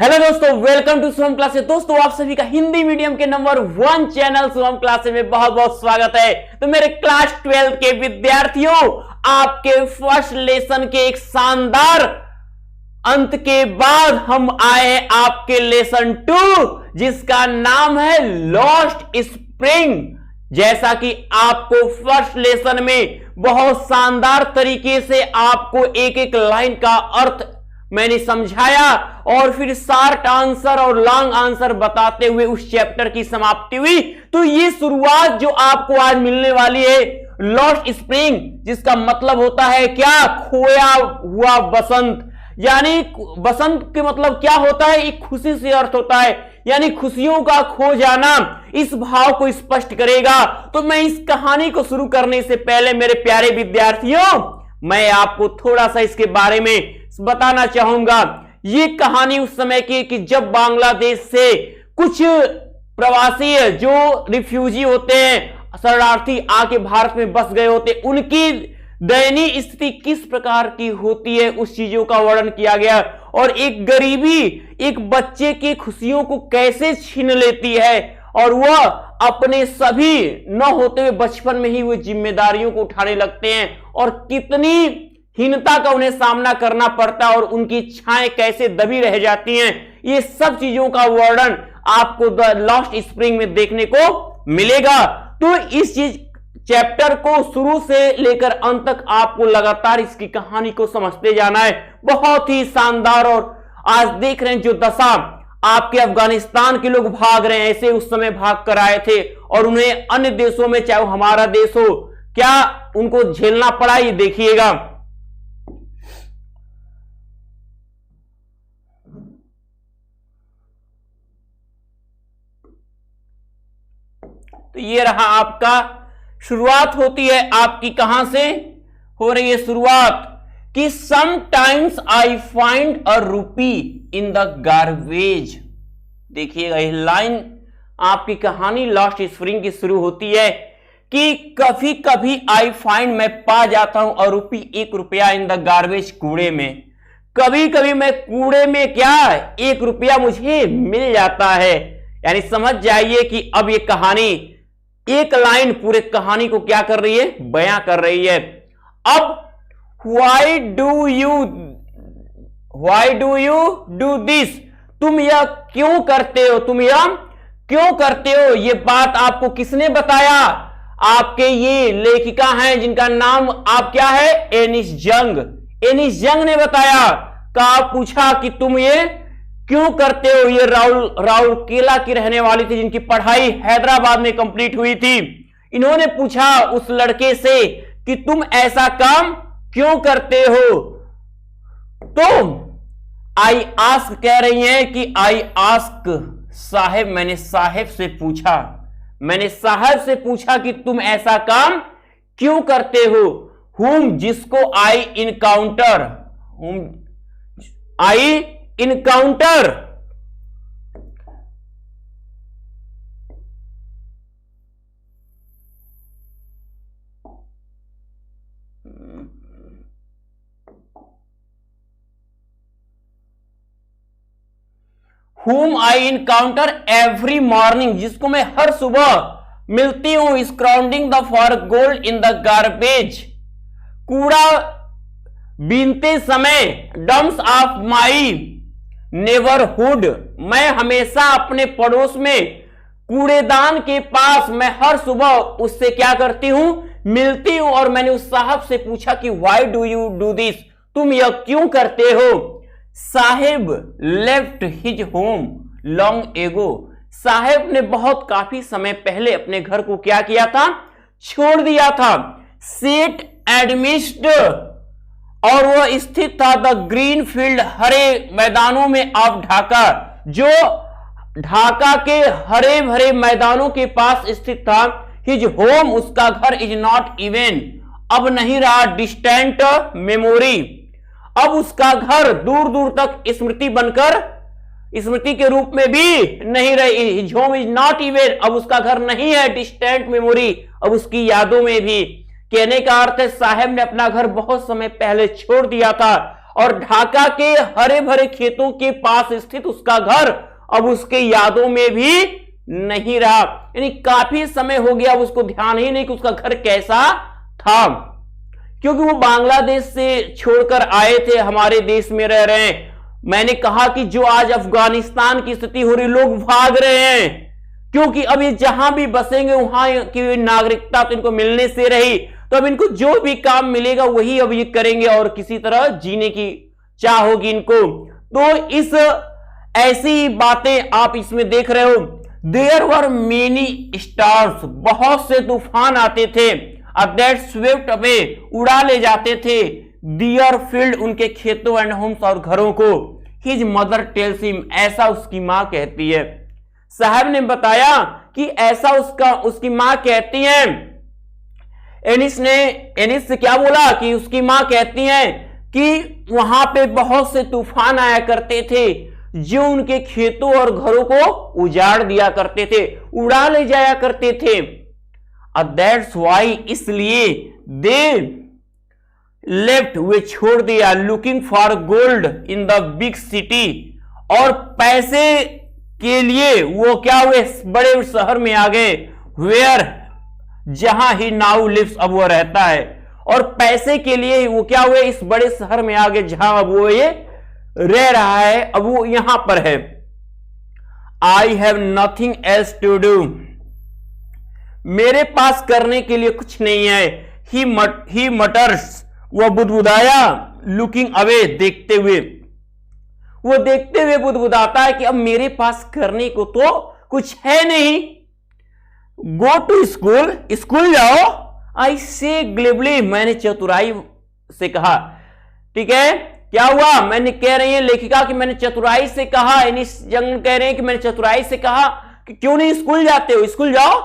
Hello दोस्तों, welcome to Shubham classes. दोस्तों, आप सभी का हिंदी मीडियम के नंबर 1 चैनल शुभम क्लासेस में बहुत बहुत स्वागत है। तो मेरे क्लास 12 के विद्यार्थियों, आपके फर्स्ट लेसन के एक शानदार अंत के बाद हम आए हैं आपके लेसन 2, जिसका नाम है लॉस्ट स्प्रिंग। जैसा कि आपको फर्स्ट लेसन में बहुत शानदार तरीके से आपको एक एक लाइन का अर्थ मैंने समझाया और फिर शॉर्ट आंसर और लॉन्ग आंसर बताते हुए उस चैप्टर की समाप्ति हुई। तो ये शुरुआत जो आपको आज मिलने वाली है लॉस्ट स्प्रिंग, जिसका मतलब होता है क्या, खोया हुआ बसंत। यानी बसंत के मतलब क्या होता है, एक खुशी से अर्थ होता है, यानी खुशियों का खो जाना। इस भाव को स्पष्ट करेगा। तो मैं इस कहानी को शुरू करने से पहले मेरे प्यारे विद्यार्थियों, मैं आपको थोड़ा सा इसके बारे में बताना चाहूंगा। ये कहानी उस समय की कि जब बांग्लादेश से कुछ प्रवासी जो रिफ्यूजी होते हैं, शरणार्थी आके भारत में बस गए होते, उनकी दयनीय स्थिति किस प्रकार की होती है उस चीजों का वर्णन किया गया। और एक गरीबी एक बच्चे की खुशियों को कैसे छीन लेती है और वह अपने सभी न होते हुए बचपन में ही वो जिम्मेदारियों को उठाने लगते हैं और कितनी हीनता का उन्हें सामना करना पड़ता है और उनकी इच्छाएं कैसे दबी रह जाती हैं। ये सब चीजों का वर्णन आपको द लॉस्ट स्प्रिंग में देखने को मिलेगा। तो इस चीज चैप्टर को शुरू से लेकर अंत तक आपको लगातार इसकी कहानी को समझते जाना है। बहुत ही शानदार। और आज देख रहे हैं जो दशा आपके अफगानिस्तान के लोग भाग रहे हैं, ऐसे उस समय भाग कर आए थे और उन्हें अन्य देशों में, चाहे हमारा देश हो, क्या उनको झेलना पड़ा, ये देखिएगा। तो ये रहा आपका, शुरुआत होती है आपकी, कहां से हो रही है शुरुआत कि समटाइम्स आई फाइंड अ रूपी इन द गार्बेज। देखिएगा ये लाइन आपकी कहानी लॉस्ट स्प्रिंग की शुरू होती है कि कभी कभी आई फाइंड, मैं पा जाता हूं, अ रूपी, 1 रुपया, इन द गार्बेज, कूड़े में। कभी कभी मैं कूड़े में क्या, 1 रुपया मुझे मिल जाता है। यानी समझ जाइए कि अब ये कहानी, एक लाइन पूरे कहानी को क्या कर रही है, बयां कर रही है। अब why do you do this, तुम यह क्यों करते हो, तुम यह क्यों करते हो। ये बात आपको किसने बताया, आपके ये लेखिका हैं जिनका नाम आप क्या है, एनिस जंग। एनिस जंग ने बताया, कहा, पूछा कि तुम ये क्यों करते हो। ये राउरकेला की रहने वाली थी जिनकी पढ़ाई हैदराबाद में कंप्लीट हुई थी। इन्होंने पूछा उस लड़के से कि तुम ऐसा काम क्यों करते हो। तो आई आस्क कह रही हैं कि आई आस्क साहेब, मैंने साहेब से पूछा, मैंने साहब से पूछा कि तुम ऐसा काम क्यों करते हो। हुम, जिसको I encounter, I encounter, whom I encounter every morning, जिसको मैं हर सुबह मिलती हूं, scrounging the for gold in the garbage, कूड़ा बीनते समय, dumps of my neighborhood, मैं हमेशा अपने पड़ोस में कूड़ेदान के पास मैं हर सुबह उससे क्या करती हूं, मिलती हूं। और मैंने उस साहब से पूछा कि why do you do this, तुम यह क्यों करते हो। Saheb left his home long ago, Saheb ने बहुत काफी समय पहले अपने घर को क्या किया था, छोड़ दिया था। सेट एडमिस्ट, और वह स्थित था द ग्रीन फील्ड, हरे मैदानों में ऑफ ढाका, जो ढाका के हरे भरे मैदानों के पास स्थित था। हिज होम, उसका घर, इज नॉट इवन, अब नहीं रहा, डिस्टेंट मेमोरी, अब उसका घर दूर दूर तक स्मृति बनकर, स्मृति के रूप में भी नहीं रही। His home is not even, अब उसका घर नहीं है, डिस्टेंट मेमोरी, अब उसकी यादों में भी। कहने का अर्थ है साहब ने अपना घर बहुत समय पहले छोड़ दिया था और ढाका के हरे भरे खेतों के पास स्थित उसका घर अब उसके यादों में भी नहीं रहा। यानी काफी समय हो गया, उसको ध्यान ही नहीं कि उसका घर कैसा था, क्योंकि वो बांग्लादेश से छोड़कर आए थे, हमारे देश में रह रहे हैं। मैंने कहा कि जो आज अफगानिस्तान की स्थिति हो रही, लोग भाग रहे हैं, क्योंकि अब ये जहां भी बसेंगे वहां की नागरिकता तो इनको मिलने से रही, तो अब इनको जो भी काम मिलेगा वही अब ये करेंगे और किसी तरह जीने की चाह होगी इनको। तो इस ऐसी बातें आप इसमें देख रहे हो। देयर वर मेनी स्टार्स, बहुत से तूफान आते थे, दैट स्वेप्ट अवे, उड़ा ले जाते थे, डियर फील्ड, उनके खेतों एंड होम्स और घरों को। हिज मदर टेल्स हिम, ऐसा उसकी मां कहती है। साहब ने बताया कि ऐसा उसकी मां कहती है। एनिस से क्या बोला कि उसकी मां कहती है कि वहां पे बहुत से तूफान आया करते थे जो उनके खेतों और घरों को उजाड़ दिया करते थे, उड़ा ले जाया करते थे। दैट्स वाई, इसलिए दे लेफ्ट, वे छोड़ दिया, looking for gold in the big city, और पैसे के लिए वो क्या हुए, बड़े शहर में आ गए, वेयर, जहां ही नाउ लिव्स, अब वो रहता है, और पैसे के लिए वो क्या हुए, इस बड़े शहर में आ गए जहां अब वो ये रह रहा है, अब वो यहां पर है। I have nothing else to do, मेरे पास करने के लिए कुछ नहीं है। ही मटर्स, वह बुदबुदाया, लुकिंग अवे, देखते हुए, वो देखते हुए बुदबुदाता है कि अब मेरे पास करने को तो कुछ है नहीं। गो टू स्कूल, स्कूल जाओ, आई से ग्लेबली, मैंने चतुराई से कहा। ठीक है, क्या हुआ, मैंने कह रही है लेखिका कि मैंने चतुराई से कहा, यानी जंग कह रहे हैं कि मैंने चतुराई से कहा कि क्यों नहीं स्कूल जाते हो, स्कूल जाओ।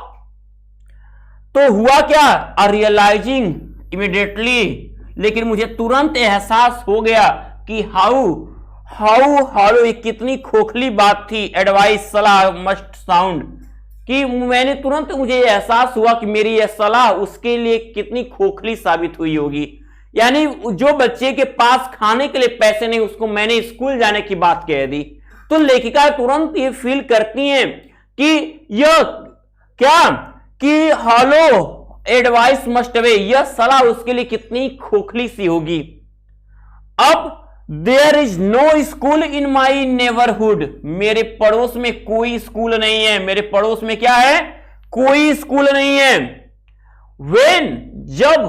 तो हुआ क्या, रियलाइजिंग इमीडिएटली, लेकिन मुझे तुरंत एहसास हो गया कि हाउ ये कितनी खोखली बात थी, एडवाइस, सलाह, मस्ट साउंड, कि मैंने तुरंत, मुझे एहसास हुआ कि मेरी यह सलाह उसके लिए कितनी खोखली साबित हुई होगी। यानी जो बच्चे के पास खाने के लिए पैसे नहीं, उसको मैंने स्कूल जाने की बात कह दी। तो लेखिका तुरंत ये फील करती हैं कि यह क्या, कि हॉलो एडवाइस मस्ट अवे, यह सलाह उसके लिए कितनी खोखली सी होगी। अब there is no school in my neighbourhood, मेरे पड़ोस में कोई स्कूल नहीं है, मेरे पड़ोस में क्या है, कोई स्कूल नहीं है। वेन, जब,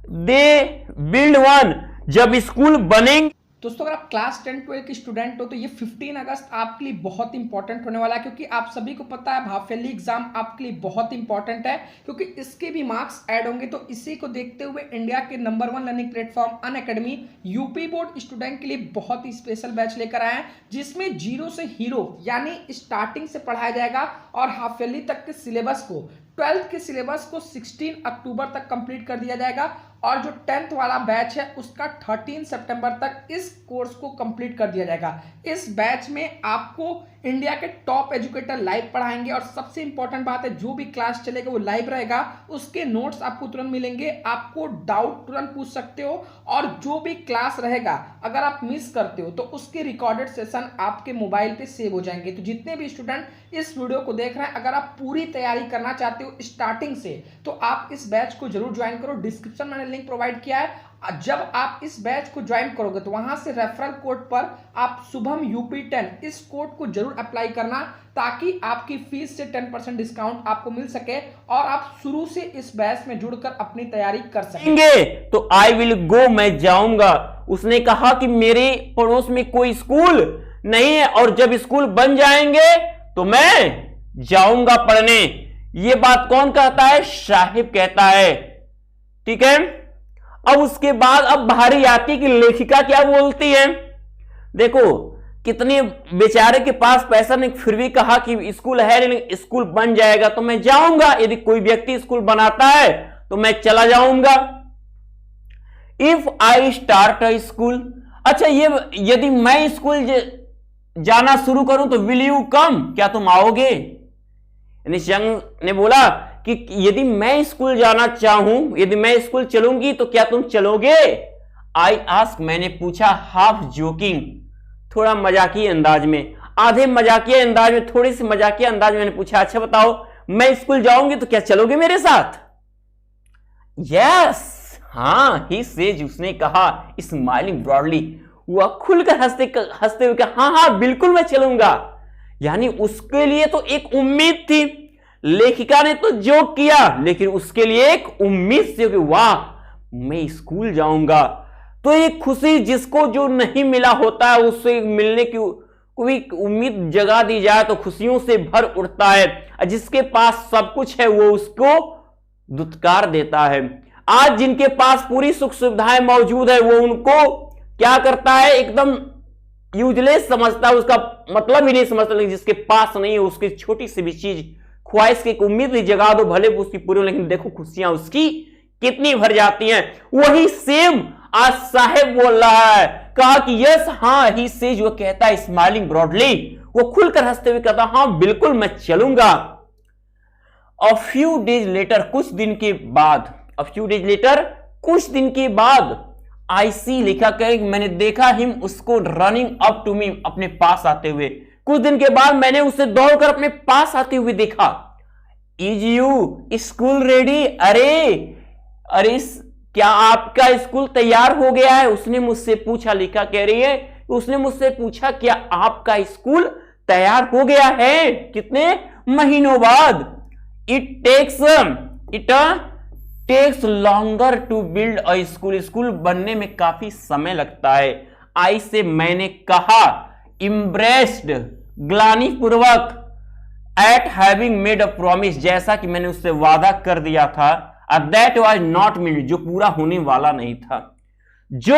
दे बिल्ड वन, जब स्कूल बनेंगे। दोस्तों अगर आप क्लास 10-12 के स्टूडेंट हो तो ये 15 अगस्त आपके लिए बहुत इंपॉर्टेंट होने वाला है, क्योंकि आप सभी को पता है हाफ ईयरली एग्जाम आपके लिए बहुत इंपॉर्टेंट है, क्योंकि इसके भी मार्क्स ऐड होंगे। तो इसी को देखते हुए इंडिया के number 1 learning platform Unacademy UP board student के लिए बहुत ही स्पेशल बैच लेकर आए हैं, जिसमें जीरो से हीरो यानी स्टार्टिंग से पढ़ाया जाएगा, और हाफ ईयरली तक के सिलेबस को, 12th के सिलेबस को 16 अक्टूबर तक कंप्लीट कर दिया जाएगा, और जो 10th वाला बैच है उसका 13 सितंबर तक इस कोर्स को कंप्लीट कर दिया जाएगा। इस बैच में आपको इंडिया के टॉप एजुकेटर लाइव पढ़ाएंगे, और सबसे इंपॉर्टेंट बात है, जो भी क्लास चलेगा वो लाइव रहेगा, उसके नोट्स आपको तुरंत मिलेंगे, आपको डाउट तुरंत पूछ सकते हो, और जो भी क्लास रहेगा अगर आप मिस करते हो तो उसके रिकॉर्डेड सेशन आपके मोबाइल पे सेव हो जाएंगे। तो जितने भी स्टूडेंट इस वीडियो को देख रहे हैं, अगर आप पूरी तैयारी करना चाहते हो स्टार्टिंग से, तो आप इस बैच को जरूर ज्वाइन करो। डिस्क्रिप्शन में लिंक प्रोवाइड किया है, जब आप इस बैच को ज्वाइन करोगे तो वहां से रेफरल कोड पर आप शुभम UP10 इस कोड को जरूर अप्लाई करना, ताकि आपकी फीस से 10% डिस्काउंट आपको मिल सके और आप शुरू से इस बैच में जुड़कर अपनी तैयारी कर सकेंगे। तो आई विल गो, मैं जाऊंगा। उसने कहा कि मेरे पड़ोस में कोई स्कूल नहीं है, और जब स्कूल बन जाएंगे तो मैं जाऊंगा पढ़ने। यह बात कौन कहता है, साहिब कहता है। ठीक है, अब उसके बाद अब बाहरी आती कि लेखिका क्या बोलती है। देखो कितने बेचारे के पास पैसा नहीं, फिर भी कहा कि स्कूल है लेकिन स्कूल बन जाएगा तो मैं जाऊंगा, यदि कोई व्यक्ति स्कूल बनाता है तो मैं चला जाऊंगा। If I start a school, अच्छा ये यदि मैं स्कूल जाना शुरू करूं तो विल यू कम, क्या तुम आओगे। निशंक ने बोला कि यदि मैं स्कूल जाना चाहूं, यदि मैं स्कूल चलूंगी तो क्या तुम चलोगे। आई आस्क मैंने पूछा, हाफ जोकिंग थोड़ा मजाकिया अंदाज में, आधे मजाकिया अंदाज में, थोड़ी सी मजाकिया अंदाज में मैंने पूछा, अच्छा बताओ मैं स्कूल जाऊंगी तो क्या चलोगे मेरे साथ? यस, हाँ, ही सेज उसने कहा, स्माइलिंग ब्रॉडली, वह खुलकर हंसते हुए कहा, हाँ हाँ बिल्कुल मैं चलूंगा। यानी उसके लिए तो एक उम्मीद थी, लेखिका ने तो जोक किया, लेकिन उसके लिए एक उम्मीद थी कि वाह मैं स्कूल जाऊंगा। तो एक खुशी जिसको जो नहीं मिला होता है उससे मिलने की कोई उम्मीद जगा दी जाए तो खुशियों से भर उठता है। जिसके पास सब कुछ है वो उसको दुत्कार देता है। आज जिनके पास पूरी सुख सुविधाएं मौजूद है वो उनको क्या करता है, एकदम यूजलेस समझता है, उसका मतलब ही नहीं समझता। लेकिन जिसके पास नहीं है उसकी छोटी सी भी चीज, ख्वाहिश की एक उम्मीद ही जगा दो, भले उसकी पूरी, लेकिन देखो खुशियां उसकी कितनी भर जाती हैं। वही सेम आज साहेब बोल रहा है, कहा कि यस, हाँ, ही सेज, वो कहता है स्माइलिंग ब्रॉडली, वो खुलकर हंसते हुए कहता, हाँ बिल्कुल मैं चलूंगा। अ फ्यू डेज लेटर, कुछ दिन के बाद, अ फ्यू डेज लेटर, कुछ दिन के बाद, आई सी लिखा कर मैंने देखा हिम, उसको रनिंग अप टू मी, अपने पास आते हुए। कुछ दिन के बाद मैंने उसे दौड़कर अपने पास आते हुए देखा। इज यू स्कूल रेडी, अरे क्या आपका स्कूल तैयार हो गया है? उसने मुझसे पूछा। लिखा कह रही है उसने मुझसे पूछा क्या आपका स्कूल तैयार हो गया है? कितने महीनों बाद। It takes longer to build a school, school बनने में काफी समय लगता है। आई से मैंने कहा, इम्ब्रेस्ड, ग्लानि पूर्वक, eight having made a promise, जैसा कि मैंने उससे वादा कर दिया था। दैट वाज नॉट मीन, जो पूरा होने वाला नहीं था। जो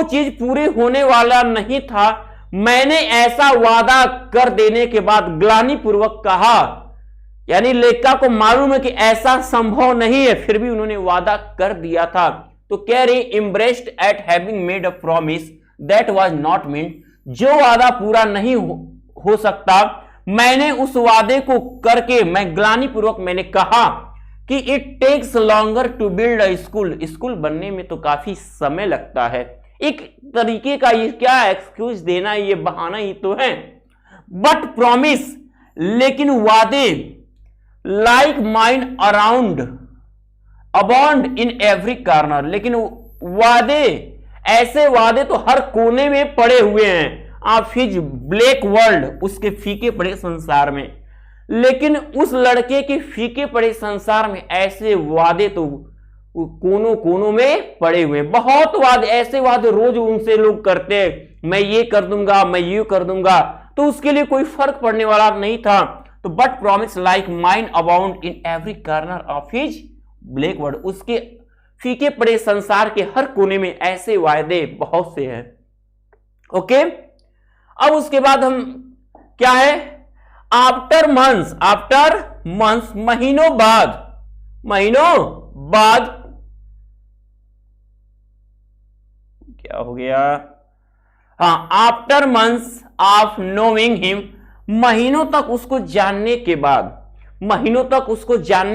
चीज पूरी होने वाला नहीं था, मैंने ऐसा वादा कर देने के बाद ग्लानि पूर्वक कहा। यानी लेखिका को मालूम है कि ऐसा संभव नहीं है, फिर भी उन्होंने वादा कर दिया था। तो कह रही, इम्ब्रेस्ड eight having made a promise that was not mean, जो वादा पूरा नहीं हो सकता, मैंने उस वादे को करके, मैं ग्लानि पूर्वक मैंने कहा कि it takes longer to build a school, school बनने में तो काफी समय लगता है। एक तरीके का ये क्या एक्सक्यूज देना, ये बहाना ही तो है। बट प्रॉमिस, लेकिन वादे, like mine around abound in every corner, लेकिन वादे, ऐसे वादे तो हर कोने में पड़े हुए हैं। आप हिज ब्लैक वर्ल्ड, उसके फीके पड़े संसार में, लेकिन उस लड़के के फीके पड़े संसार में ऐसे वादे तो कोनों कोनों में पड़े हुए हैं। बहुत वादे, ऐसे वादे रोज उनसे लोग करते हैं, मैं ये कर दूंगा, मैं ये कर दूंगा, तो उसके लिए कोई फर्क पड़ने वाला नहीं था। तो but promise like mine abound in every corner of his black world, उसके फीके पड़े संसार के हर कोने में ऐसे वायदे बहुत से हैं। ओके, अब उसके बाद हम क्या है, आफ्टर मंथ्स, महीनों बाद क्या हो गया, हाँ, after months of knowing him, महीनों तक उसको जानने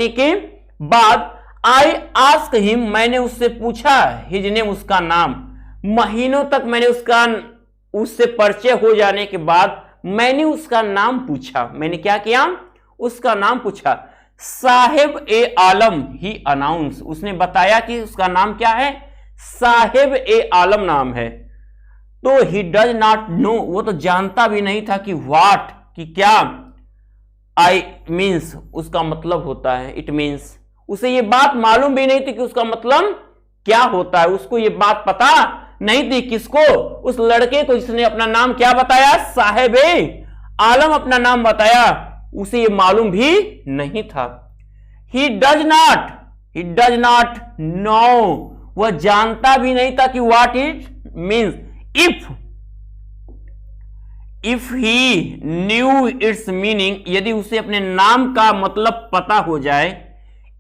के बाद, आई आस्क हिम, मैंने उससे पूछा, हिज नेम, उसका नाम। महीनों तक मैंने उससे परिचय हो जाने के बाद मैंने उसका नाम पूछा। मैंने क्या किया, उसका नाम पूछा। साहेब ए आलम, ही अनाउंस, उसने बताया कि उसका नाम क्या है, साहेब ए आलम नाम है। तो ही डज नॉट नो, वो तो जानता भी नहीं था कि व्हाट, कि क्या, आई मीन्स, उसका मतलब होता है, इट मीन्स, उसे ये बात मालूम भी नहीं थी कि उसका मतलब क्या होता है। उसको ये बात पता नहीं थी, किसको, उस लड़के को जिसने अपना नाम क्या बताया, साहेब ए आलम अपना नाम बताया, उसे ये मालूम भी नहीं था। ही डज नॉट नो, वह जानता भी नहीं था कि what it means. If he new it's meaning, यदि उसे अपने नाम का मतलब पता हो जाए,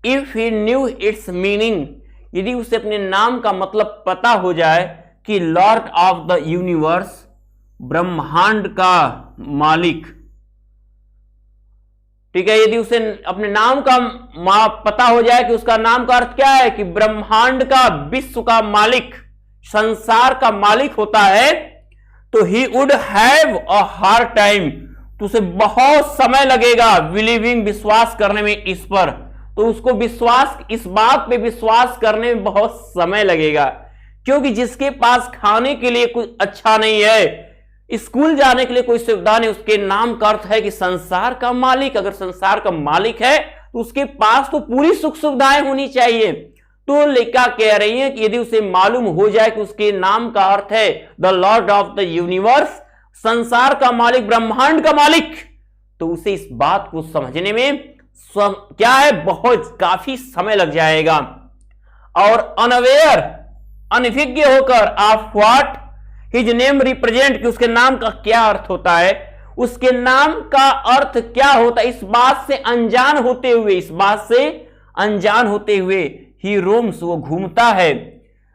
if he new it's meaning, यदि उसे अपने नाम का मतलब पता हो जाए कि लॉर्ड ऑफ द यूनिवर्स, ब्रह्मांड का मालिक, ठीक है, यदि उसे अपने नाम का पता हो जाए कि उसका नाम का अर्थ क्या है, कि ब्रह्मांड का, विश्व का मालिक, संसार का मालिक होता है, तो he would have a hard time, तो उसे बहुत समय लगेगा बिलीविंग, विश्वास करने में इस पर, तो उसको विश्वास, इस बात पे विश्वास करने में बहुत समय लगेगा, क्योंकि जिसके पास खाने के लिए कुछ अच्छा नहीं है, स्कूल जाने के लिए कोई सुविधा नहीं, उसके नाम का अर्थ है कि संसार का मालिक, अगर संसार का मालिक है तो उसके पास तो पूरी सुख सुविधाएं होनी चाहिए। तो लेखिका कह रही है कि यदि उसे मालूम हो जाए कि उसके नाम का अर्थ है the Lord of the universe, संसार का मालिक, ब्रह्मांड का मालिक, तो उसे इस बात को समझने में क्या है, बहुत काफी समय लग जाएगा। और अनअवेयर, अनभिज्ञ होकर, of what his name represent, कि उसके नाम का क्या अर्थ होता है, उसके नाम का अर्थ क्या होता है, इस बात से अनजान होते हुए, इस बात से अनजान होते हुए, ही रोम्स, वो घूमता है,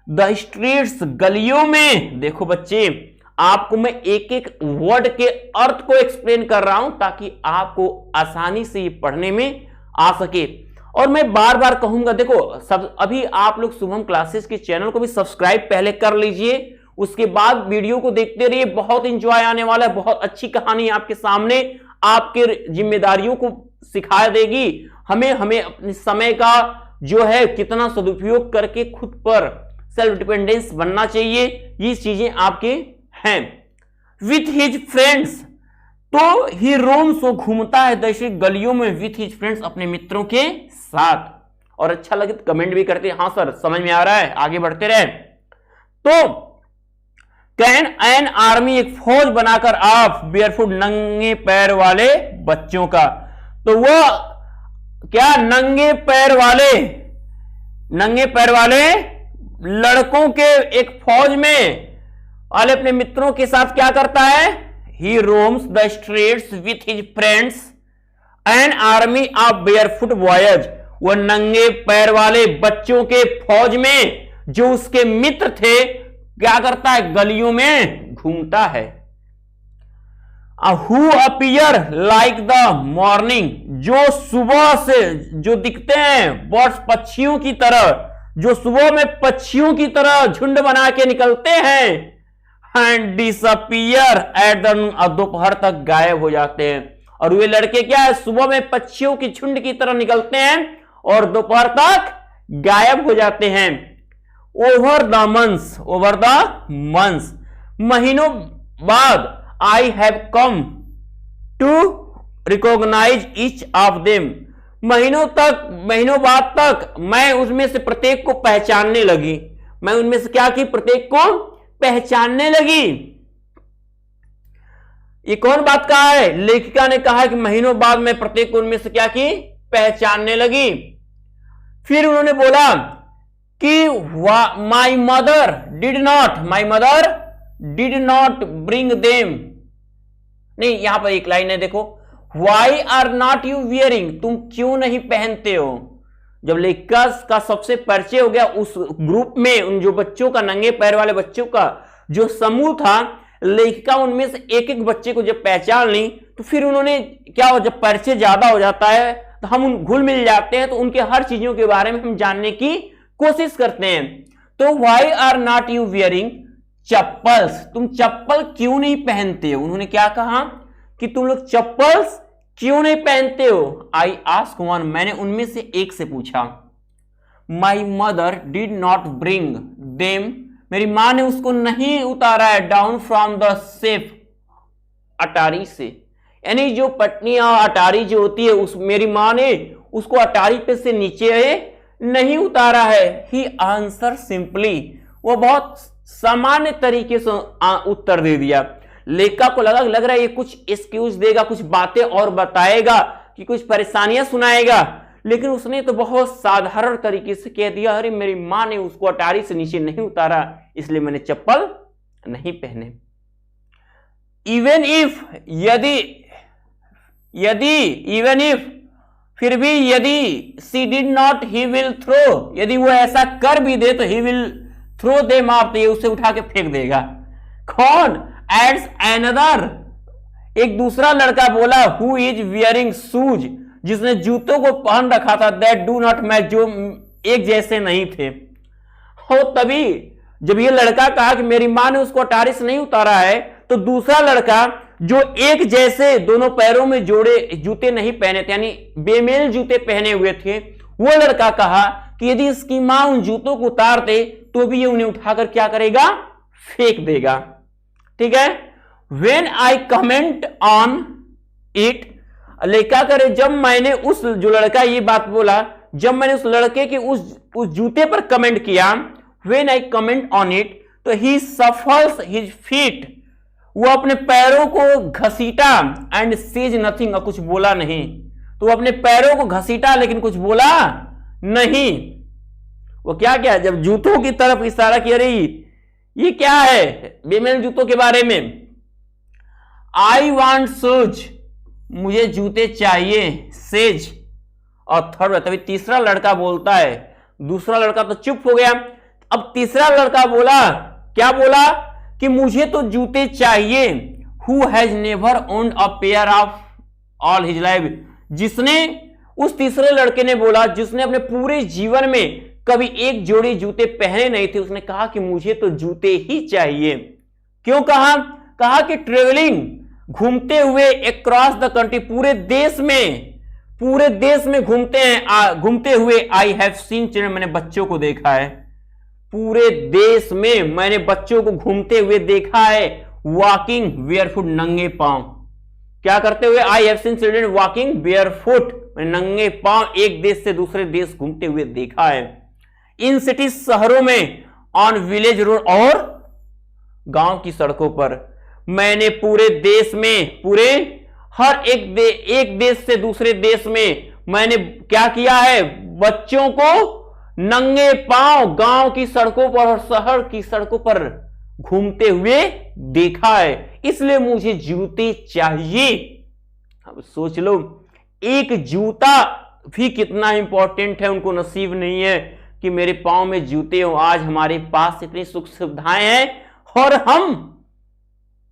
द स्ट्रीट्स, गलियों में। देखो बच्चे, आपको मैं एक एक वर्ड के अर्थ को एक्सप्लेन कर रहा हूं ताकि आपको आसानी से ये पढ़ने में आ सके। और मैं बार बार कहूंगा, देखो सब, अभी आप लोग शुभम क्लासेस के चैनल को भी सब्सक्राइब पहले कर लीजिए, उसके बाद वीडियो को देखते रहिए, बहुत इंजॉय आने वाला है, बहुत अच्छी कहानी आपके सामने, आपके जिम्मेदारियों को सिखा देगी, हमें अपने समय का जो है कितना सदुपयोग करके खुद पर सेल्फ डिपेंडेंस बनना चाहिए, ये चीजें आपके हैं। विथ हिज फ्रेंड्स, तो ही रोम्स, वो घूमता है दैसे गलियों में, विथ हिज फ्रेंड्स, अपने मित्रों के साथ। और अच्छा लगे तो कमेंट भी करते हैं, हाँ सर समझ में आ रहा है, आगे बढ़ते रहे। तो कैन एन आर्मी, एक फौज बनाकर आप, बेयरफुट, नंगे पैर वाले बच्चों का, तो वो क्या, नंगे पैर वाले लड़कों के एक फौज में वाले अपने मित्रों के साथ क्या करता है, he roams the streets with his friends an army of barefoot boys, वो नंगे पैर वाले बच्चों के फौज में जो उसके मित्र थे, क्या करता है, गलियों में घूमता है। Who appear like the morning, जो सुबह से जो दिखते हैं बर्ड्स, पक्षियों की तरह, जो सुबह में पक्षियों की तरह झुंड बना के निकलते हैं, एंड डिसअपीयर एट द नून, दोपहर तक गायब हो जाते हैं। और वे लड़के क्या है, सुबह में पक्षियों की झुंड की तरह निकलते हैं और दोपहर तक गायब हो जाते हैं। ओवर द मंथ्स, महीनों बाद, I have come to recognise each of them, महीनों बाद तक मैं उसमें से प्रत्येक को पहचानने लगी, मैं उनमें से क्या की, प्रत्येक को पहचानने लगी। ये कौन बात कहा है, लेखिका ने कहा कि महीनों बाद मैं प्रत्येक को उनमें से क्या की, पहचानने लगी। फिर उन्होंने बोला कि my mother did not bring them, नहीं, यहां पर एक लाइन है देखो, why are not you wearing, तुम क्यों नहीं पहनते हो। जब लेखिका का सबसे परिचय हो गया उस ग्रुप में, उन जो बच्चों का, नंगे पैर वाले बच्चों का जो समूह था, लेखिका उनमें से एक एक बच्चे को जब पहचान ली, तो फिर उन्होंने क्या हो, जब परिचय ज्यादा हो जाता है तो हम घुल मिल जाते हैं, तो उनके हर चीजों के बारे में हम जानने की कोशिश करते हैं। तो why are not you wearing chappals, तुम चप्पल क्यों नहीं पहनते हो। उन्होंने क्या कहा कि तुम लोग चप्पल्स क्यों नहीं पहनते हो। आई आस्क वन, मैंने उनमें से एक से पूछा। माई mother did not bring them, मेरी मां ने उसको नहीं उतारा है, डाउन फ्रॉम द सेफ, अटारी से, यानी जो पटनी और अटारी जो होती है, उस मेरी मां ने उसको अटारी पे से नीचे नहीं उतारा है। ही आंसर सिंपली, वो बहुत सामान्य तरीके से उत्तर दे दिया। लेखिका को लग रहा है ये कुछ एक्सक्यूज देगा, कुछ बातें और बताएगा, कि कुछ परेशानियां सुनाएगा, लेकिन उसने तो बहुत साधारण तरीके से कह दिया, अरे मेरी मां ने उसको अटारी से नीचे नहीं उतारा, इसलिए मैंने चप्पल नहीं पहने। इवन इफ, इवन इफ, फिर भी यदि, she did not, he will throw, यदि वो ऐसा कर भी दे तो he will throw them off, तो ये उसे उठा के फेंक देगा। कौन, एड्स एनदर, एक दूसरा लड़का बोला, हु इज वियरिंग शूज, जिसने जूतों को पहन रखा था दैट डू नॉट मैच, जो एक जैसे नहीं थे। हो तभी जब ये लड़का कहा कि मेरी मां ने उसको अटारी से नहीं उतारा है, तो दूसरा लड़का जो एक जैसे दोनों पैरों में जोड़े जूते नहीं पहने थे, यानी बेमेल जूते पहने हुए थे, वो लड़का कहा कि यदि इसकी मां उन जूतों को उतार दे तो भी ये उन्हें उठाकर क्या करेगा, फेंक देगा। ठीक है। When I comment on it, क्या करे, जब मैंने उस जो लड़का ये बात बोला, जब मैंने उस लड़के के उस जूते पर कमेंट किया, when I comment on it, तो he shuffles his feet, वो अपने पैरों को घसीटा, एंड सेज नथिंग, कुछ बोला नहीं। तो वो अपने पैरों को घसीटा लेकिन कुछ बोला नहीं। वो क्या क्या, जब जूतों की तरफ इशारा किया, रही ये क्या है बेमेल जूतों के बारे में, आई वांट शूज, मुझे जूते चाहिए, सेज। और थर्ड, तभी तीसरा लड़का बोलता है, दूसरा लड़का तो चुप हो गया, अब तीसरा लड़का बोला, क्या बोला कि मुझे तो जूते चाहिए, who has never owned a pair of all his life, जिसने, उस तीसरे लड़के ने बोला जिसने अपने पूरे जीवन में कभी एक जोड़ी जूते पहने नहीं थे, उसने कहा कि मुझे तो जूते ही चाहिए। क्यों कहा कि ट्रेवलिंग, घूमते हुए अक्रॉस द कंट्री, पूरे देश में घूमते हुए, आई हैव सीन चिल्ड्रन, मैंने बच्चों को देखा है, पूरे देश में मैंने बच्चों को घूमते हुए देखा है, वॉकिंग बेयरफुट, नंगे पांव, क्या करते हुए, I have seen children walking barefoot, मैंने नंगे पांव एक देश से दूसरे देश घूमते हुए देखा है। इन सिटी, शहरों में, ऑन विलेज रोड, और गांव की सड़कों पर, मैंने पूरे देश में, पूरे हर एक देश से दूसरे देश में मैंने क्या किया है, बच्चों को नंगे पांव गांव की सड़कों पर और शहर की सड़कों पर घूमते हुए देखा है, इसलिए मुझे जूते चाहिए। अब सोच लो, एक जूता भी कितना इंपॉर्टेंट है, उनको नसीब नहीं है कि मेरे पांव में जूते हो। आज हमारे पास इतनी सुख सुविधाएं हैं और हम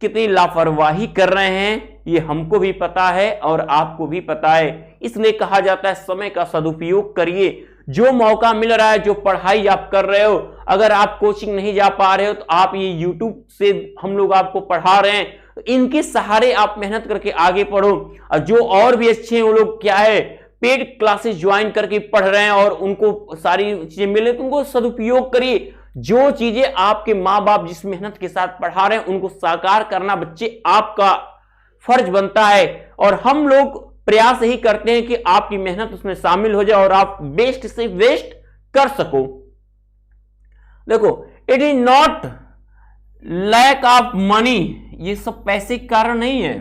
कितनी लापरवाही कर रहे हैं, ये हमको भी पता है और आपको भी पता है। इसलिए कहा जाता है समय का सदुपयोग करिए, जो मौका मिल रहा है, जो पढ़ाई आप कर रहे हो, अगर आप कोचिंग नहीं जा पा रहे हो तो आप ये यूट्यूब से हम लोग आपको पढ़ा रहे हैं, तो इनके सहारे आप मेहनत करके आगे पढ़ो। और जो और भी अच्छे हैं वो लोग क्या है, पेड क्लासेस ज्वाइन करके पढ़ रहे हैं और उनको सारी चीजें मिले, तो उनको सदुपयोग करिए। जो चीजें आपके माँ बाप जिस मेहनत के साथ पढ़ा रहे हैं उनको साकार करना बच्चे आपका फर्ज बनता है, और हम लोग प्रयास यही करते हैं कि आपकी मेहनत उसमें शामिल हो जाए और आप बेस्ट से बेस्ट कर सको। देखो, it is not lack of money, ये सब पैसे के कारण नहीं है,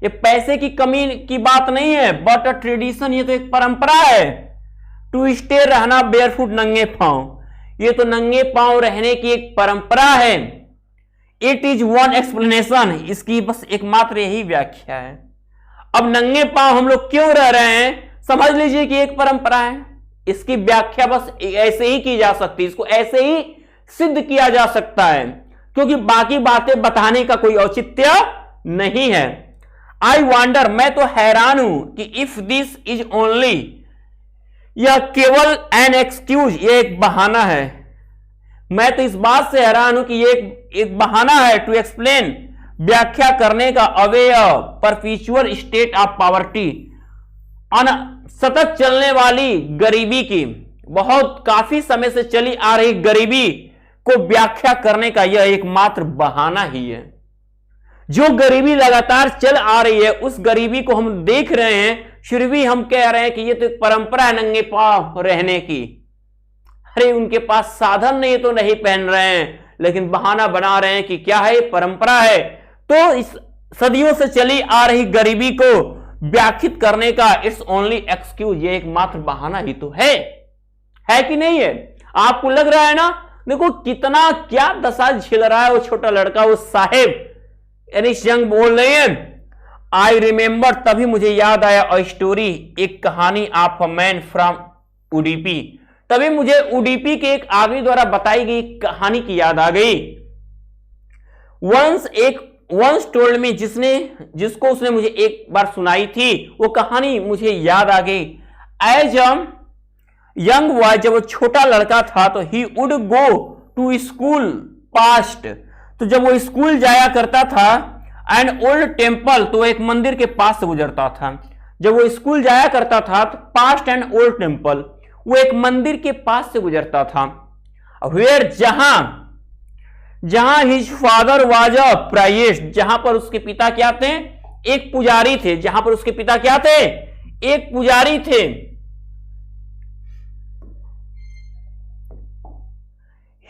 ये पैसे की कमी की बात नहीं है, बट अ ट्रेडिशन, ये तो एक परंपरा है। टू स्टे, रहना बेयरफुट, नंगे पांव, ये तो नंगे पांव रहने की एक परंपरा है। इट इज वन एक्सप्लेनेशन, इसकी बस एकमात्र यही व्याख्या है। अब नंगे पांव हम लोग क्यों रह रहे हैं, समझ लीजिए कि एक परंपरा है, इसकी व्याख्या बस ऐसे ही की जा सकती है, इसको ऐसे ही सिद्ध किया जा सकता है, क्योंकि बाकी बातें बताने का कोई औचित्य नहीं है। आई वंडर, मैं तो हैरान हूं कि इफ दिस इज ओनली, यह केवल एन एक्सक्यूज, ये एक बहाना है। मैं तो इस बात से हैरान हूं कि ये एक बहाना है, टू एक्सप्लेन, व्याख्या करने का, अवे परपीचुअल स्टेट ऑफ पॉवर्टी, सतत चलने वाली गरीबी की, बहुत काफी समय से चली आ रही गरीबी को व्याख्या करने का यह एकमात्र बहाना ही है। जो गरीबी लगातार चल आ रही है, उस गरीबी को हम देख रहे हैं, फिर भी हम कह रहे हैं कि ये तो एक परंपरा है नंगे पांव रहने की। अरे उनके पास साधन नहीं तो नहीं पहन रहे हैं, लेकिन बहाना बना रहे हैं कि क्या है, परंपरा है। तो इस सदियों से चली आ रही गरीबी को व्याख्यात करने का इट्स ओनली एक्सक्यूज, ये एकमात्र बहाना ही तो है कि नहीं है? आपको लग रहा है ना, देखो कितना क्या दशा झेल रहा है वो छोटा लड़का, वो साहेब एनिस यंग बोल रहे हैं। आई रिमेंबर, तभी मुझे याद आया, अ स्टोरी, एक कहानी of a man from Udupi, तभी मुझे उडीपी के एक आदमी द्वारा बताई गई कहानी की याद आ गई। वंस, एक वंस टोल्ड मी, जिसको उसने मुझे एक बार सुनाई थी, वो कहानी मुझे याद आ गई। एज अ यंग बॉय, जब वो छोटा लड़का था तो he would go to school past, तो जब वो स्कूल जाया करता था, एंड ओल्ड टेम्पल, तो एक मंदिर के पास से गुजरता था। जब वो स्कूल जाया करता था तो पास्ट एंड ओल्ड टेम्पल, वो एक मंदिर के पास से गुजरता था। वेयर, जहां his father was a priest, जहां पर उसके पिता क्या थे, एक पुजारी थे। जहां पर उसके पिता क्या थे, एक पुजारी थे।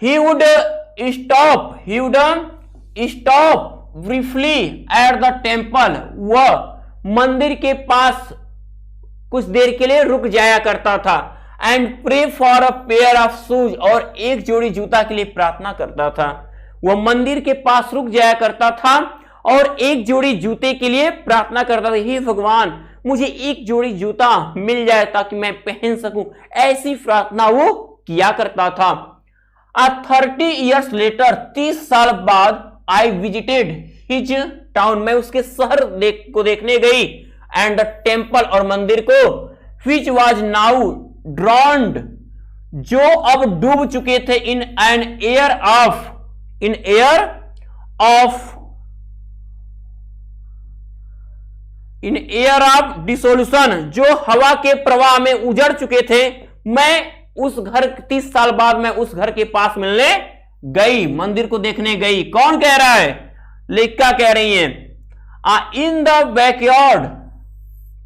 He would stop briefly at the temple, वह मंदिर के पास कुछ देर के लिए रुक जाया करता था। And pray for a pair of shoes, और एक जोड़ी जूता के लिए प्रार्थना करता था। वह मंदिर के पास रुक जाया करता था और एक जोड़ी जूते के लिए प्रार्थना करता था, हे भगवान मुझे एक जोड़ी जूता मिल जाए ताकि मैं पहन सकूं, ऐसी प्रार्थना वो किया करता था। 30 years later, 30 साल बाद, आई विजिटेड हिज टाउन, मैं उसके शहर को देखने गई, एंड द टेम्पल, और मंदिर को, विच वॉज नाउ ड्रॉन्ड, जो अब डूब चुके थे, इन एयर ऑफ डिसोल्यूशन, जो हवा के प्रवाह में उजड़ चुके थे। मैं उस घर, 30 साल बाद मैं उस घर के पास मिलने गई, मंदिर को देखने गई। कौन कह रहा है, लेखिका कह रही है। इन द बैकयार्ड,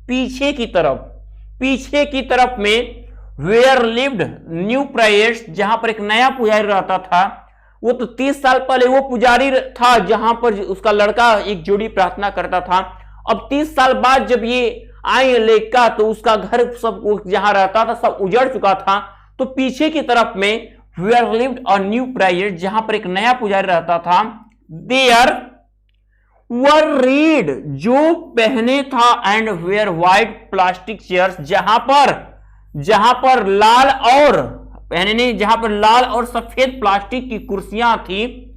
पीछे की तरफ में, वेयर लिव्ड न्यू प्राइस्ट, जहां पर एक नया पुजारी रहता था। वो तो 30 साल पहले वो पुजारी था जहां पर उसका लड़का एक जोड़ी प्रार्थना करता था। अब 30 साल बाद जब ये आई लेखिका, तो उसका घर सब जहां रहता था सब उजड़ चुका था। तो पीछे की तरफ में where lived a new priest, जहां पर एक नया पुजारी रहता था। देयर वर रीड, जो पहने था, and wear white plastic chairs, जहां पर लाल और पहने नहीं, जहां पर लाल और सफेद प्लास्टिक की कुर्सियां थी।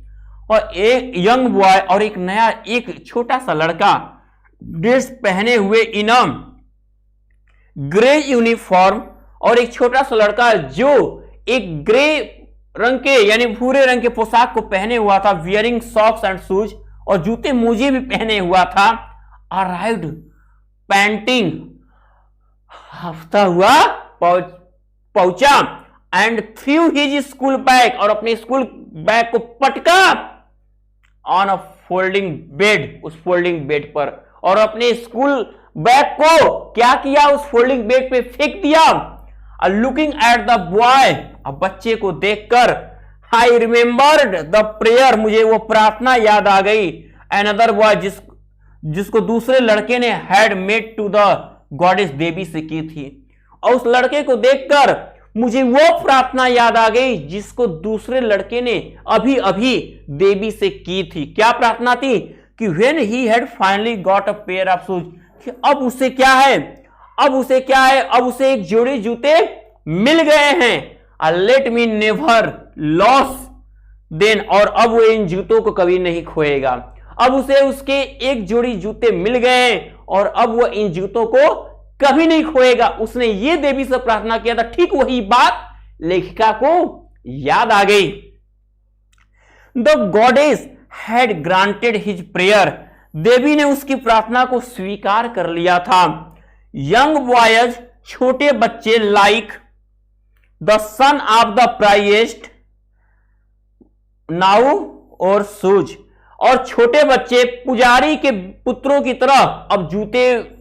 और एक यंग बॉय, और एक नया, एक छोटा सा लड़का ड्रेस पहने हुए, इन ग्रे यूनिफॉर्म, और एक छोटा सा लड़का जो एक ग्रे रंग के यानी भूरे रंग के पोशाक को पहने हुआ था, वियरिंग सॉक्स एंड शूज, और जूते मोजे भी पहने हुआ था। अराइव्ड पैंटिंग, हफ्ता हुआ पहुंचा, and through his school bag, और अपने स्कूल बैग को पटका ऑन अ फोल्डिंग बेड, उस फोल्डिंग बेड पर, और अपने स्कूल बैग को क्या किया, उस फोल्डिंग बेड पे फेंक दिया। लुकिंग एट द बॉय, अब बच्चे को देखकर, आई रिमेंबर्ड द प्रेयर, मुझे वो प्रार्थना याद आ गई। अनदर बॉय, जिसको दूसरे लड़के ने had made to the goddess देवी से की थी। और उस लड़के को देखकर मुझे वो प्रार्थना याद आ गई जिसको दूसरे लड़के ने अभी अभी देवी से की थी। क्या प्रार्थना थी कि when he had finally got a pair of shoes, अब उसे क्या है, अब उसे एक जोड़ी जूते मिल गए हैं। Let me never loss then, और अब वो इन जूतों को कभी नहीं खोएगा। अब उसे उसके एक जोड़ी जूते मिल गए और अब वो इन जूतों को कभी नहीं खोएगा। उसने ये देवी से प्रार्थना किया था, ठीक वही बात लेखिका को याद आ गई। The goddess had granted his prayer, देवी ने उसकी प्रार्थना को स्वीकार कर लिया था। यंग बॉयज, छोटे बच्चे, like the son of the priest now और सूज, और छोटे बच्चे पुजारी के पुत्रों की तरह अब जूते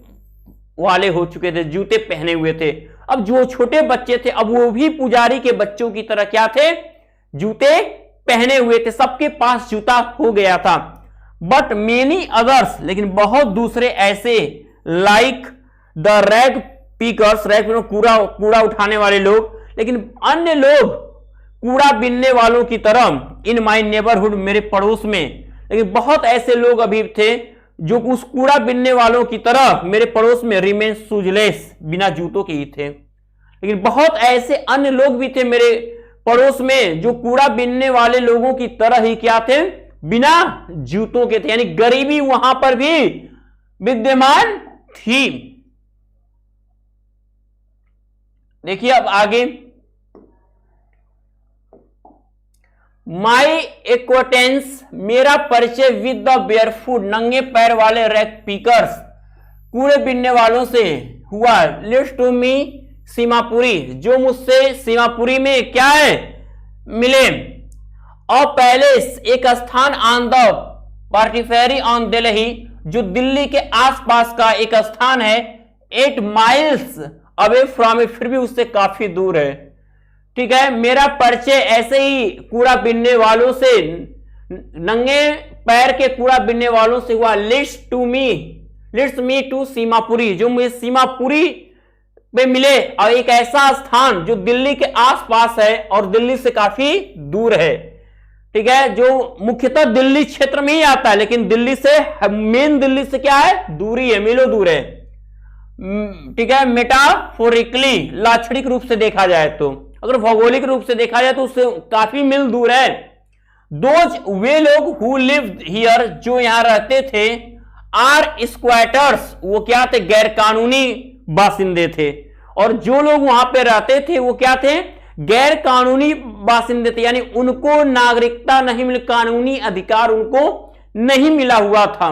वाले हो चुके थे, जूते पहने हुए थे। अब जो छोटे बच्चे थे अब वो भी पुजारी के बच्चों की तरह क्या थे, जूते पहने हुए थे, सबके पास जूता हो गया था। बट मेनी अदर्स, लेकिन बहुत दूसरे ऐसे, like the rag pickers, rag कूड़ा उठाने वाले लोग, लेकिन अन्य लोग कूड़ा बीनने वालों की तरह, इन माई नेबरहुड, मेरे पड़ोस में, लेकिन बहुत ऐसे लोग अभी थे जो उस कूड़ा बीनने वालों की तरह मेरे पड़ोस में रिमेन शूजलेस, बिना जूतों के ही थे। लेकिन बहुत ऐसे अन्य लोग भी थे मेरे पड़ोस में जो कूड़ा बीनने वाले लोगों की तरह ही क्या थे, बिना जूतों के थे, यानी गरीबी वहां पर भी विद्यमान थी। देखिए अब आगे, माई एक्वेटेंस, मेरा परिचय विद द बेयरफुट, नंगे पैर वाले रैक पिकर्स, कूड़े बीनने वालों से हुआ। लिस्ट टू मी सीमापुरी, जो मुझसे सीमापुरी में क्या है मिले। और पैलेस, एक स्थान ऑन द पार्टिफेरी ऑन दिल्ली, जो दिल्ली के आसपास का एक स्थान है, 8 माइल्स अवे फ्रॉम इट, फिर भी उससे काफी दूर है। ठीक है, मेरा परिचय ऐसे ही कूड़ा बीनने वालों से, नंगे पैर के कूड़ा बीनने वालों से हुआ। लिट्स मी टू सीमापुरी, जो मुझे सीमापुरी पे मिले, और एक ऐसा स्थान जो दिल्ली के आसपास है और दिल्ली से काफी दूर है। ठीक है, जो मुख्यतः दिल्ली क्षेत्र में ही आता है, लेकिन दिल्ली से, मेन दिल्ली से क्या है, दूरी है, मीलों दूर है। ठीक है, मेटाफोरिकली, लाक्षणिक रूप से देखा जाए तो, अगर भौगोलिक रूप से देखा जाए तो उससे काफी मील दूर है। दोज, वे लोग हु लिव्ड हियर, जो यहां रहते थे, आर स्क्वैटर्स, वो क्या थे, गैर कानूनी बासिंदे थे। और जो लोग वहां पे रहते थे वो क्या थे, गैर कानूनी बासिंदे थे, यानी उनको नागरिकता नहीं मिली, कानूनी अधिकार उनको नहीं मिला हुआ था।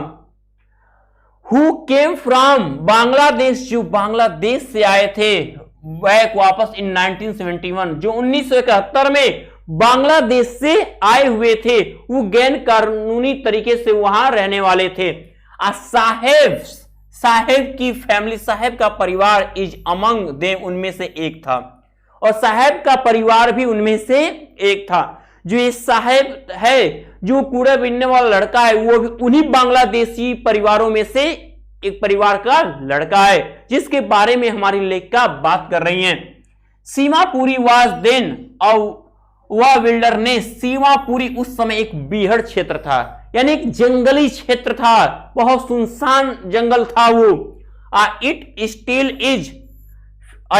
हु केम फ्रॉम बांग्लादेश, जो बांग्लादेश से आए थे बैक वापस इन 1971, जो 1971 में बांग्लादेश से आए हुए थे, वो गैर कानूनी तरीके से वहां रहने वाले थे। साहेब की फैमिली, साहेब का परिवार इज अमंग देम, उनमें से एक था, और साहेब का परिवार भी उनमें से एक था। जो ये साहेब है, जो कूड़ा बीनने वाला लड़का है, वो भी उन्हीं बांग्लादेशी परिवारों में से एक परिवार का लड़का है, जिसके बारे में हमारी लेखिका बात कर रही हैं। सीमापुरी वाज देन वह विल्डरनेस, सीमापुरी उस समय एक बीहड़ क्षेत्र था, यानी एक जंगली क्षेत्र था, बहुत सुनसान जंगल था वो। इट स्टिल इज,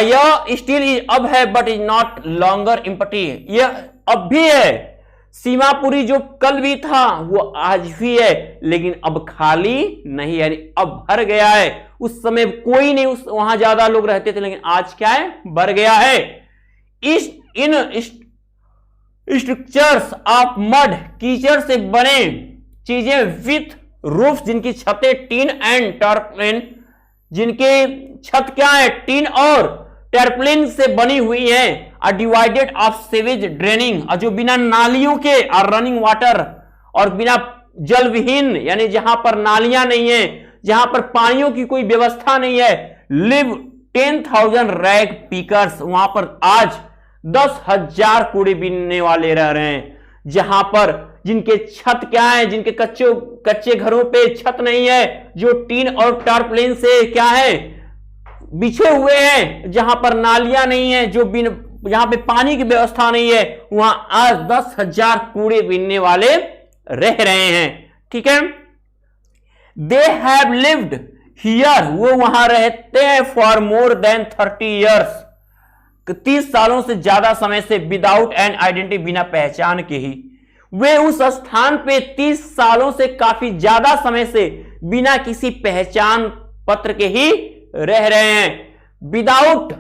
यह स्टिल इज अब है, but is not longer empty, यह अब भी है। सीमापुरी जो कल भी था वो आज भी है, लेकिन अब खाली नहीं, यानी अब भर गया है। उस समय कोई नहीं, उस वहां ज्यादा लोग रहते थे, लेकिन आज क्या है, भर गया है। इन स्ट्रक्चर्स ऑफ मड, कीचड़ से बने चीजें, विथ रूफ, जिनकी छतें टीन एंड टर्पलिन, जिनके छत क्या है, टीन और टर्पलिन से बनी हुई है। डिवाइडेड ऑफ सेवेज ड्रेनिंग, और जो बिना नालियों के, और रनिंग वाटर, और बिना जल विहीन, यानी जहां पर नालियां नहीं है, जहां पर पानियों की कोई व्यवस्था नहीं है। लिव 10,000 रैग पिकर्स, वहां पर आज 10,000 कूड़े बीनने वाले रह रहे हैं, जहां पर जिनके छत क्या है, जिनके कच्चे घरों पे छत नहीं है, जो टीन और टारपलिन से क्या है, बिछे हुए हैं, जहां पर नालियां नहीं है, जहां पे पानी की व्यवस्था नहीं है, वहां आज 10,000 कूड़े बीनने वाले रह रहे हैं। ठीक है, दे हैव लिव्ड हियर, वो वहां रहते हैं फॉर मोर देन 30 ईयर्स, 30 सालों से ज्यादा समय से, विदाउट एन आइडेंटिटी, बिना पहचान के ही। वे उस स्थान पे 30 सालों से, काफी ज्यादा समय से, बिना किसी पहचान पत्र के ही रह रहे हैं। विदाउट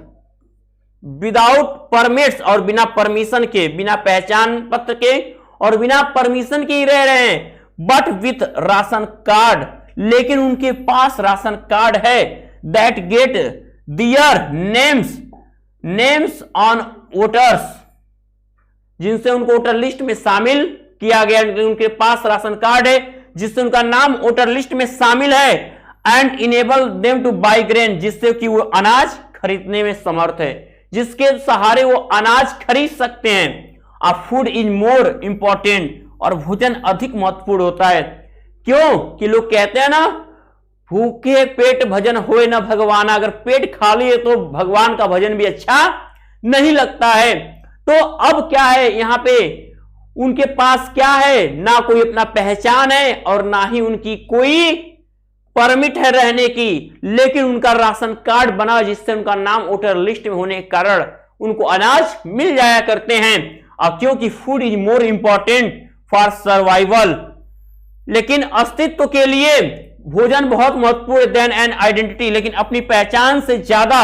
परमिट्स, और बिना परमिशन के, बिना पहचान पत्र के और बिना परमिशन के ही रह रहे हैं। बट विथ राशन कार्ड, लेकिन उनके पास राशन कार्ड है। That get their names on voters, जिनसे उनको वोटर लिस्ट में शामिल किया गया, उनके पास राशन कार्ड है जिससे उनका नाम वोटर लिस्ट में शामिल है। And enable them two by grain, जिससे कि वो अनाज खरीदने में समर्थ है, जिसके सहारे वो अनाज खरीद सकते हैं। फूड इज मोर इंपॉर्टेंट, और भोजन अधिक महत्वपूर्ण होता है। क्यों कि लोग कहते हैं ना, भूखे पेट भजन होए न भगवान, अगर पेट खाली है तो भगवान का भजन भी अच्छा नहीं लगता है। तो अब क्या है, यहां पे उनके पास क्या है, ना कोई अपना पहचान है और ना ही उनकी कोई परमिट है रहने की, लेकिन उनका राशन कार्ड बना जिससे उनका नाम वोटर लिस्ट में होने के कारण उनको अनाज मिल जाया करते हैं। और क्योंकि food is more important for survival, लेकिन अस्तित्व के लिए भोजन बहुत महत्वपूर्ण देन एन आइडेंटिटी, लेकिन अपनी पहचान से ज्यादा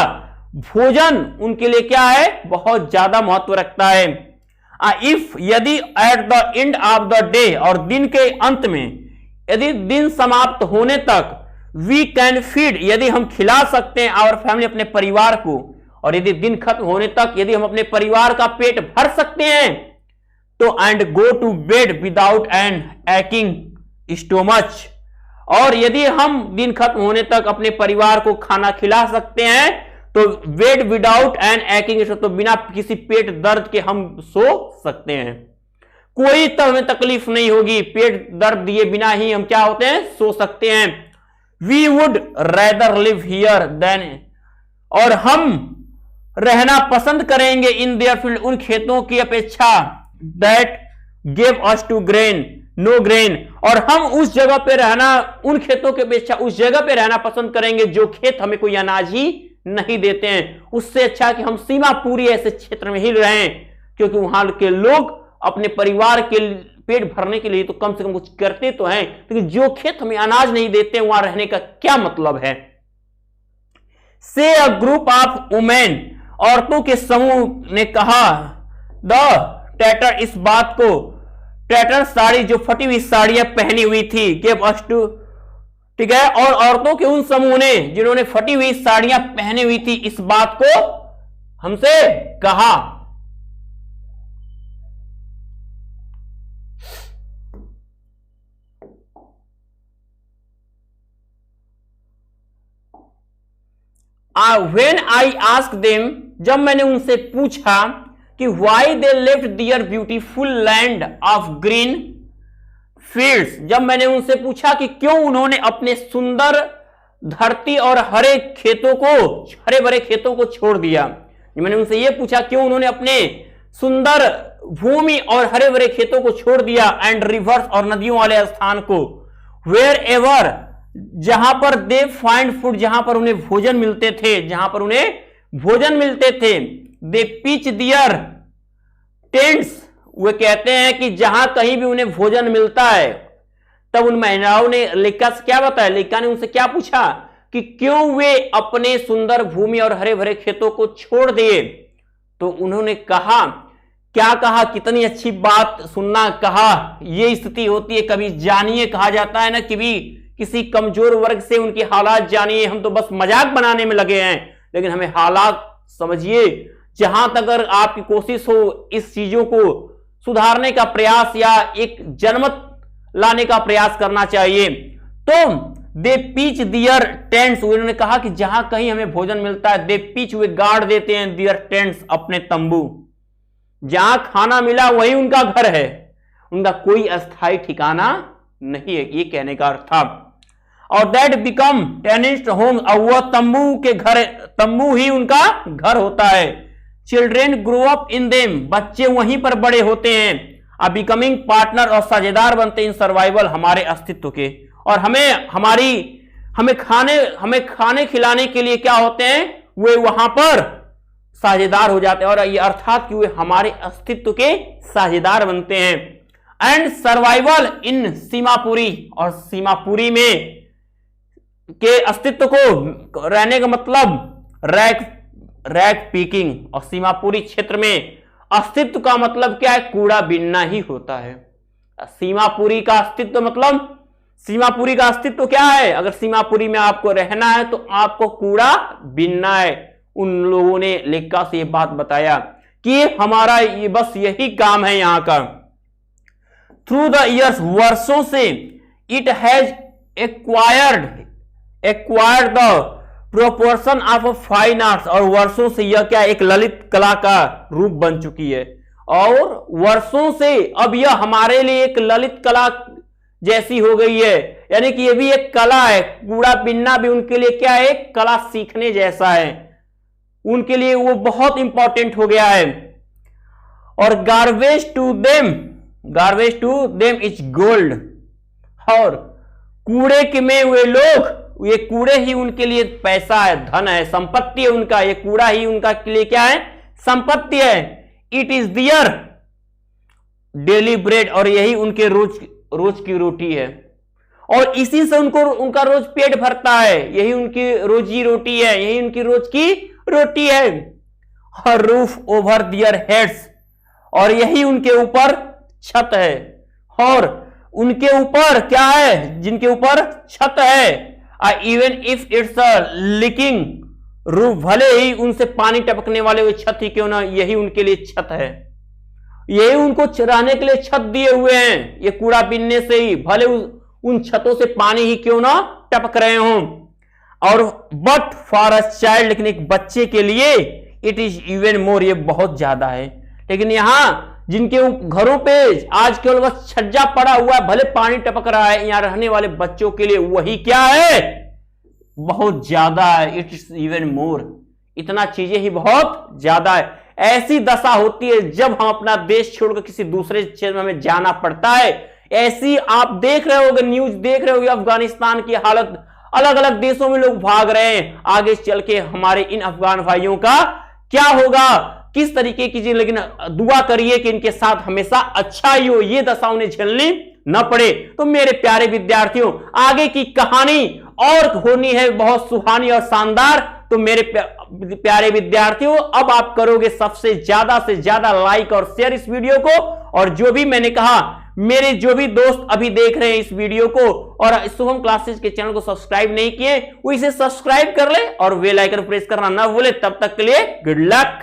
भोजन उनके लिए क्या है, बहुत ज्यादा महत्व रखता है। इफ यदि at the end of the day, और दिन के अंत में, यदि दिन समाप्त होने तक, वी कैन फीड, यदि हम खिला सकते हैं आवर फैमिली, अपने परिवार को, और यदि दिन खत्म होने तक यदि हम अपने परिवार का पेट भर सकते हैं, तो and go to bed without an aching stomach, और यदि हम दिन खत्म होने तक अपने परिवार को खाना खिला सकते हैं, तो बेड विदाउट एन एक्टिंग, तो बिना किसी पेट दर्द के हम सो सकते हैं। कोई तो हमें तकलीफ नहीं होगी, पेट दर्द दिए बिना ही हम क्या होते हैं, सो सकते हैं। We would rather live here then, और हम रहना पसंद करेंगे इन देयर फील्ड, उन खेतों की अपेक्षा, that give us two grain no grain, और हम उस जगह पे रहना, उन खेतों की अपेक्षा उस जगह पे रहना पसंद करेंगे जो खेत हमें कोई अनाज ही नहीं देते हैं। उससे अच्छा कि हम सीमापुरी ऐसे क्षेत्र में ही रहें, क्योंकि वहां के लोग अपने परिवार के पेट भरने के लिए तो कम से कम कुछ करते तो हैं, लेकिन जो खेत हमें अनाज नहीं देते वहां रहने का क्या मतलब है। से अ ग्रुप ऑफ वुमेन, औरतों के समूह ने कहा, द टैटर, इस बात को, टैटर साड़ी, जो फटी हुई साड़ियां पहनी हुई थी, गिव अस टू, ठीक है, और औरतों के उन समूह ने जिन्होंने फटी हुई साड़ियां पहनी हुई थी, इस बात को हमसे कहा। When I asked them, जब मैंने उनसे पूछा कि why they left their beautiful land of green fields, जब मैंने उनसे पूछा कि क्यों उन्होंने अपने सुंदर धरती और हरे खेतों को, हरे भरे खेतों को छोड़ दिया, मैंने उनसे यह पूछा क्यों उन्होंने अपने सुंदर भूमि और हरे भरे खेतों को छोड़ दिया, एंड रिवर्स, और नदियों वाले स्थान को, वेयर एवर, जहां पर दे फाइंड फूड, जहां पर उन्हें भोजन मिलते थे, जहां पर उन्हें भोजन मिलते थे, दे पिच दियर टेंट्स, वे कहते हैं कि जहां कहीं भी उन्हें भोजन मिलता है, तब उन महिलाओं ने लेखिका से क्या बताया, लेखिका ने उनसे क्या पूछा कि क्यों वे अपने सुंदर भूमि और हरे भरे खेतों को छोड़ दिए, तो उन्होंने कहा, क्या कहा, कितनी अच्छी बात सुनना, कहा यह स्थिति होती है, कभी जानिए, कहा जाता है ना कि भी किसी कमजोर वर्ग से उनकी हालात जानिए, हम तो बस मजाक बनाने में लगे हैं, लेकिन हमें हालात समझिए। जहां तक अगर आपकी कोशिश हो इस चीजों को सुधारने का प्रयास या एक जनमत लाने का प्रयास करना चाहिए, तो दे पिच दियर टेंट्स, उन्होंने कहा कि जहां कहीं हमें भोजन मिलता है, दे पिच, वे गाड़ देते हैं दियर टेंट्स, अपने तंबू, जहां खाना मिला वही उनका घर है, उनका कोई अस्थायी ठिकाना नहीं है, ये कहने का अर्थ था। और दैट बिकम टेनिस्ट होम, और वह तंबू के घर, तंबू ही उनका घर होता है। Children grow up in them, बच्चे वहीं पर बड़े होते हैं। आ बिकमिंग पार्टनर, और साझेदार बनते इन सर्वाइवल, हमारे अस्तित्व के, और हमें खाने खिलाने के लिए क्या होते हैं, वे वहां पर साझेदार हो जाते हैं, और ये अर्थात कि वे हमारे अस्तित्व के साझेदार बनते हैं। एंड सर्वाइवल इन सीमापुरी, और सीमापुरी में के अस्तित्व को रहने का मतलब रैक पीकिंग, और सीमापुरी क्षेत्र में अस्तित्व का मतलब क्या है, कूड़ा बीनना ही होता है। सीमापुरी का अस्तित्व मतलब, सीमापुरी का अस्तित्व क्या है, अगर सीमापुरी में आपको रहना है तो आपको कूड़ा बीनना है। उन लोगों ने लेखिका से यह बात बताया कि हमारा ये बस यही काम है यहां का। थ्रू द ईयर्स, वर्षों से, it has acquired the proportion of fine arts, और वर्षों से यह क्या एक ललित कला का रूप बन चुकी है, और वर्षों से अब यह हमारे लिए एक ललित कला जैसी हो गई है, यानी कि यह भी एक कला है। कूड़ा बीनना भी उनके लिए क्या है, एक कला सीखने जैसा है, उनके लिए वो बहुत इंपॉर्टेंट हो गया है। और garbage to them is gold, और कूड़े के में वे लोग, ये कूड़े ही उनके लिए पैसा है, धन है, संपत्ति है उनका, ये कूड़ा ही उनका के लिए क्या है, संपत्ति है। It is their daily bread, और यही उनके रोज की रोटी है। और इसी से उनका रोज पेट भरता है, यही उनकी रोजी रोटी है, यही उनकी रोज की रोटी है। हर रूफ ओवर दियर हेड्स, और यही उनके ऊपर छत है। और उनके ऊपर क्या है, जिनके ऊपर छत है, even if it's a leaking roof, भले ही उनसे पानी टपकने वाले वो छत ही क्यों ना, यही उनके लिए छत है। यही उनको रहने के लिए छत दिए हुए हैं, ये कूड़ा बीनने से ही, भले उन छतों से पानी ही क्यों ना टपक रहे हों। और बट फॉर अ चाइल्ड, लेकिन एक बच्चे के लिए इट इज इवन मोर, ये बहुत ज्यादा है। लेकिन यहां जिनके घरों पे आज केवल बस छज्जा पड़ा हुआ है, भले पानी टपक रहा है, यहां रहने वाले बच्चों के लिए वही क्या है, बहुत ज्यादा है। इट इज इवन मोर, इतना चीजें ही बहुत ज्यादा है। ऐसी दशा होती है जब हम अपना देश छोड़कर किसी दूसरे क्षेत्र में हमें जाना पड़ता है। ऐसी आप देख रहे होगे, न्यूज देख रहे होगे, अफगानिस्तान की हालत, अलग अलग देशों में लोग भाग रहे हैं। आगे चल के हमारे इन अफगान भाइयों का क्या होगा, किस तरीके की चीज, लेकिन दुआ करिए कि इनके साथ हमेशा अच्छा ही हो, ये दशा उन्हें झेलनी न पड़े। तो मेरे प्यारे विद्यार्थियों, आगे की कहानी और होनी है बहुत सुहानी और शानदार। तो मेरे प्यारे विद्यार्थियों, अब आप करोगे सबसे ज्यादा से ज्यादा लाइक और शेयर इस वीडियो को, और जो भी मैंने कहा, मेरे जो भी दोस्त अभी देख रहे हैं इस वीडियो को और शुभम क्लासेस के चैनल को सब्सक्राइब नहीं किए, वो इसे सब्सक्राइब कर ले और बेल आइकन प्रेस करना ना भूले। तब तक के लिए गुड लक।